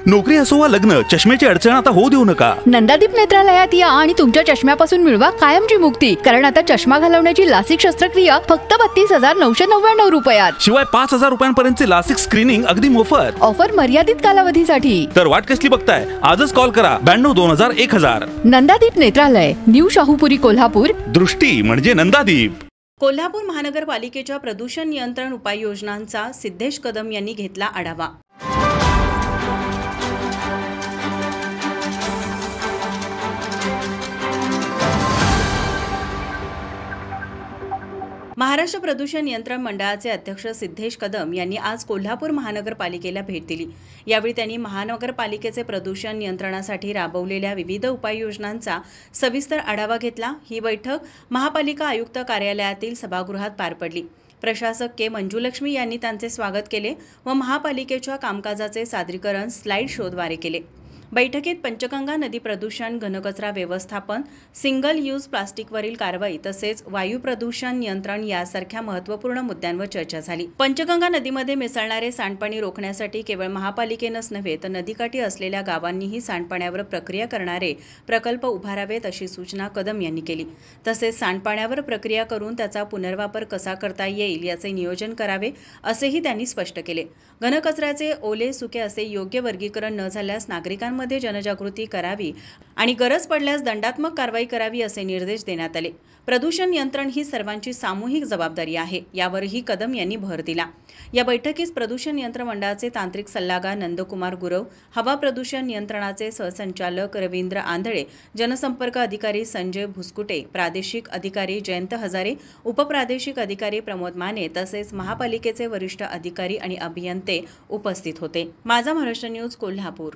नोकरी असो वा लग्न, चष्म्याची अडचण आता होऊ देऊ नका. नंदादीप नेत्रालयात या आणि तुमच्या चष्म्यापासून मिळवा कायमची मुक्ती. कारण आता चष्मा घालवण्याची लासिक शस्त्रक्रिया फक्त 32,999 रुपयात. शिवाय 5,000 रुपयांपर्यंतचे लासिक स्क्रीनिंग अगदी मोफत. ऑफर मर्यादित कालावधीसाठी. तर वाट कसली बघताय? आजच कॉल करा 92-2000-1000. नंदादीप नेत्रालय, न्यू शाहूपुरी, कोल्हापूर. दृष्टी म्हणजे नंदादीप. कोल्हापूर महानगरपालिकेच्या प्रदूषण नियंत्रण उपाययोजनांचा सिद्धेश कदम यांनी घेतला आढावा. महाराष्ट्र प्रदूषण नियंत्रण मंडळाचे अध्यक्ष सिद्धेश कदम यांनी आज कोल्हापूर महानगरपालिकेला भेट दिली. यावेळी त्यांनी महानगरपालिकेचे प्रदूषण नियंत्रणासाठी राबवलेल्या विविध उपाययोजनांचा सविस्तर आढावा घेतला. ही बैठक महापालिका आयुक्त कार्यालयातील सभागृहात पार पडली. प्रशासक के मंजुलक्ष्मी यांनी त्यांचे स्वागत केले व महापालिकेच्या कामकाजाचे सादरीकरण स्लाइड शोद्वारे केले. बैठकीत पंचगंगा नदी प्रदूषण, घनकचरा व्यवस्थापन, सिंगल यूज प्लास्टिकवरील कारवाई तसेच वायू प्रदूषण नियंत्रण यासारख्या महत्त्वपूर्ण मुद्द्यांवर चर्चा झाली. पंचगंगा नदीमध्ये मिसळणारे सांडपाणी रोखण्यासाठी केवळ महापालिकेनंच नव्हे तर नदीकाठी असलेल्या गावांनीही सांडपाण्यावर प्रक्रिया करणारे प्रकल्प उभारावेत अशी सूचना कदम यांनी केली. तसेच सांडपाण्यावर प्रक्रिया करून त्याचा पुनर्वापर कसा करता येईल याचे नियोजन करावे असेही त्यांनी स्पष्ट केले. घनकचऱ्याचे ओले सुके असे योग्य वर्गीकरण न झाल्यास नागरिकांमध्ये जनजागृती करावी आणि गरज पडल्यास दंडात्मक कारवाई करावी असे निर्देश देण्यात आले. प्रदूषण नियंत्रण ही सर्वांची सामूहिक जबाबदारी आहे, यावरही कदम यांनी भर दिला. या बैठकीस प्रदूषण नियंत्रण मंडळाचे तांत्रिक सल्लागार नंदकुमार गुरव, हवा प्रदूषण नियंत्रणाचे सहसंचालक रवींद्र आंधळे, जनसंपर्क अधिकारी संजय भुसकुटे, प्रादेशिक अधिकारी जयंत हजारे, उपप्रादेशिक अधिकारी प्रमोद माने तसेच महापालिकेचे वरिष्ठ अधिकारी आणि अभियंते उपस्थित होते. माझा महाराष्ट्र न्यूज, कोल्हापूर.